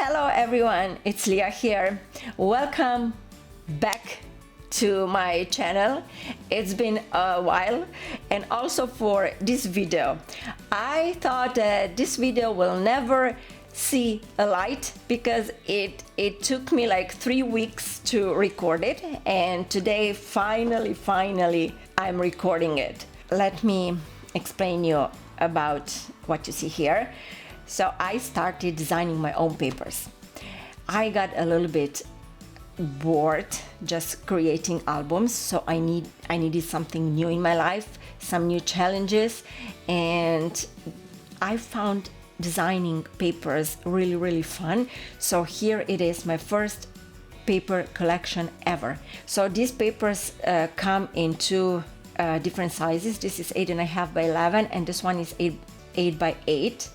Hello everyone, it's Leah here. Welcome back to my channel. It's been a while, and also for this video. I thought that this video will never see a light because it took me like 3 weeks to record it, and today finally I'm recording it. Let me explain you about what you see here. So I started designing my own papers. I got a little bit bored just creating albums, so I needed something new in my life, some new challenges, and I found designing papers really fun. So here it is, my first paper collection ever. So these papers come in two different sizes. This is 8.5 by 11 and this one is 8 by 8.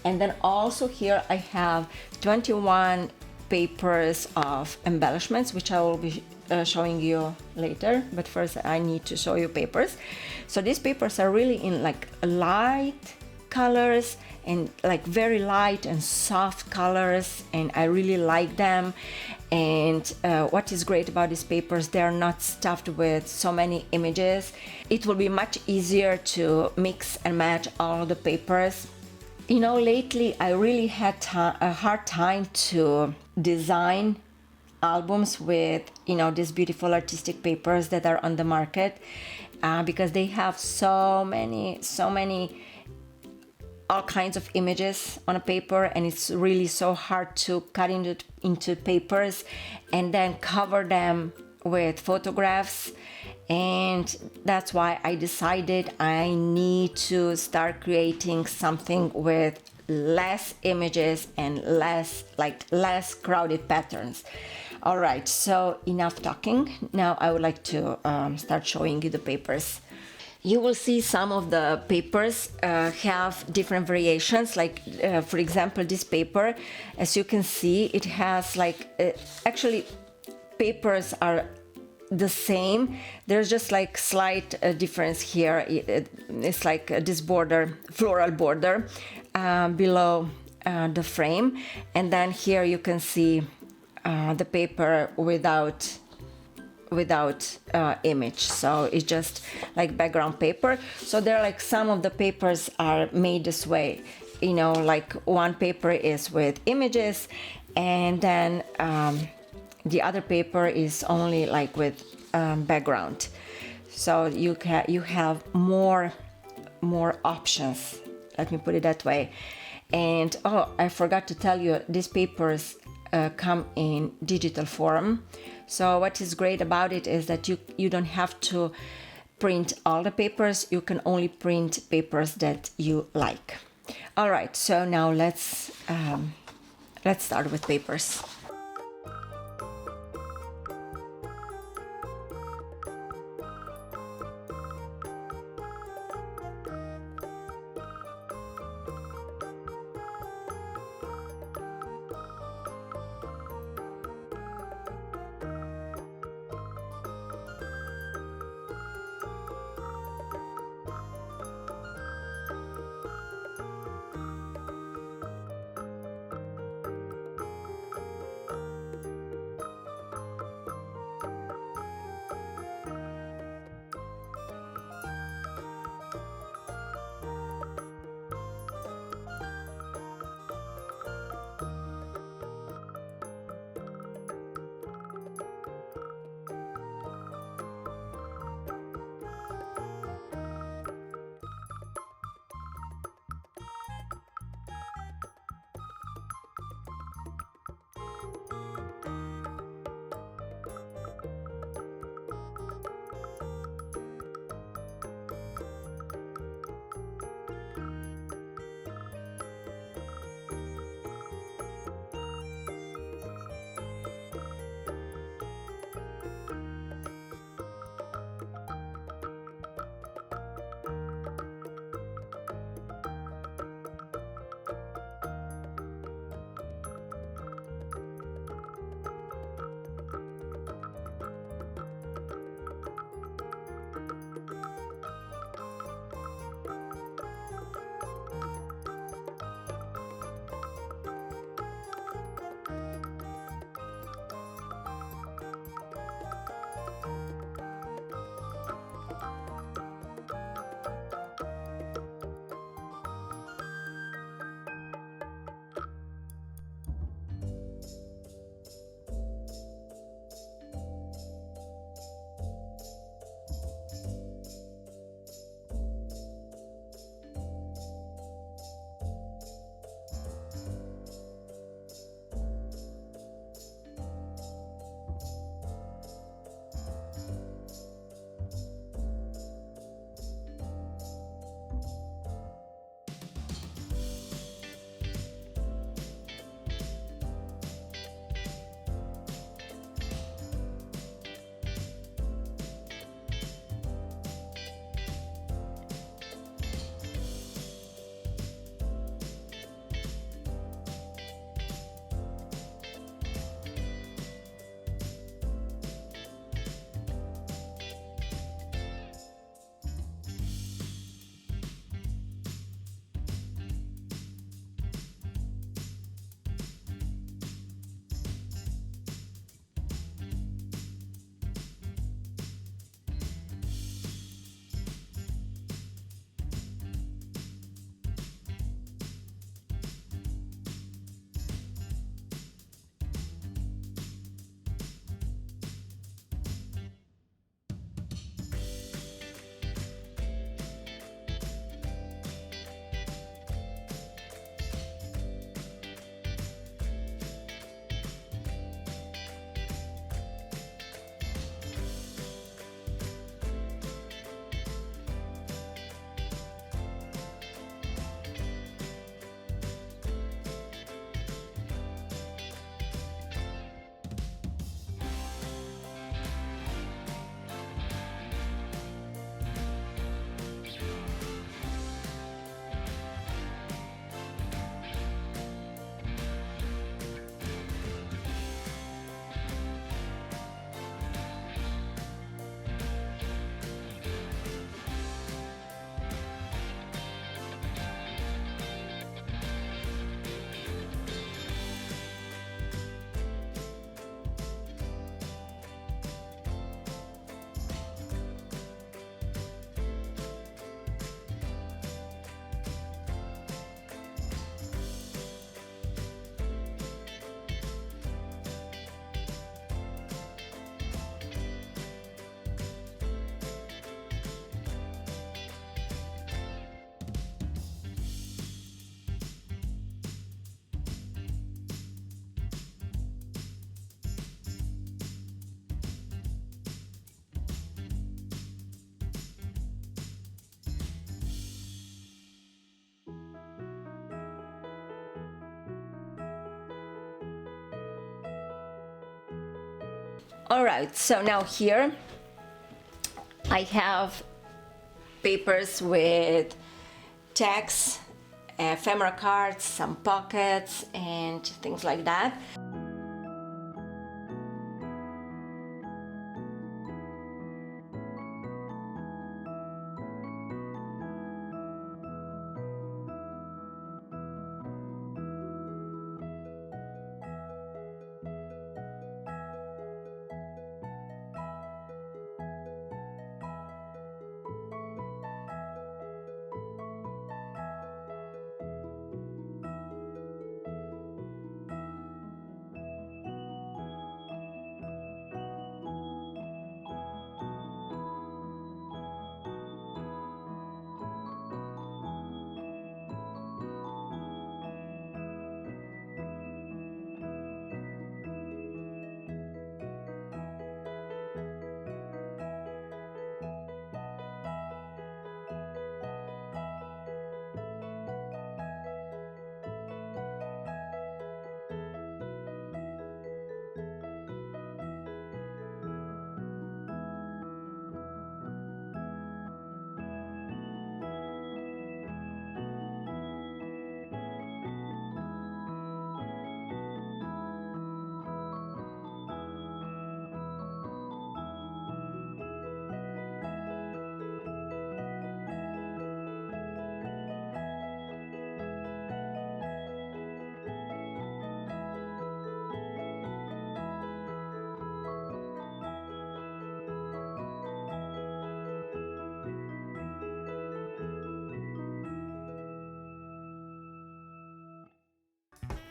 And then also here I have 21 papers of embellishments, which I will be showing you later, but first I need to show you papers. So these papers are really in like light colors and like very light and soft colors, and I really like them. And what is great about these papers, they are not stuffed with so many images. It will be much easier to mix and match all the papers. You know, lately I really had a hard time to design albums with, you know, these beautiful artistic papers that are on the market because they have so many all kinds of images on a paper, and it's really so hard to cut into papers and then cover them with photographs. And that's why I decided I need to start creating something with less images and less crowded patterns. All right, so enough talking. Now I would like to start showing you the papers. You will see some of the papers have different variations, like for example this paper, as you can see, it has like actually papers are the same, there's just like slight difference here. It's like this border, floral border below the frame, and then here you can see the paper without image, so it's just like background paper. So there are like some of the papers are made this way, you know, like one paper is with images, and then the other paper is only like with background. So you have more options, let me put it that way. And oh, I forgot to tell you, these papers come in digital form. So what is great about it is that you don't have to print all the papers, you can only print papers that you like. All right, so now let's start with papers. All right, so now here I have papers with tags, ephemera cards, some pockets and things like that.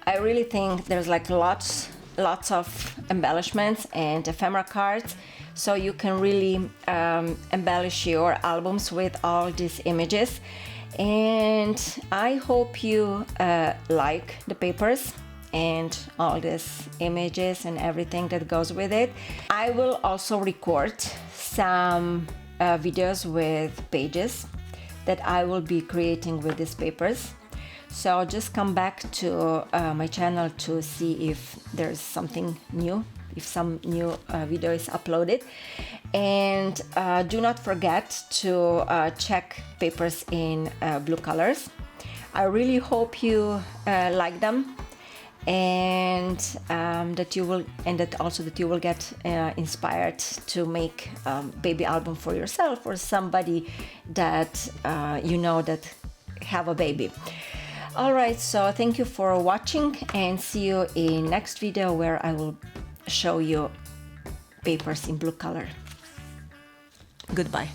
I really think there's like lots of embellishments and ephemera cards, so you can really embellish your albums with all these images. And I hope you like the papers and all these images and everything that goes with it. I will also record some videos with pages that I will be creating with these papers. So just come back to my channel to see if there's something new, if some new video is uploaded. And do not forget to check papers in blue colors. I really hope you like them, and that you will get inspired to make baby album for yourself or somebody that you know that have a baby. Alright, so thank you for watching and see you in next video where I will show you papers in blue color. Goodbye.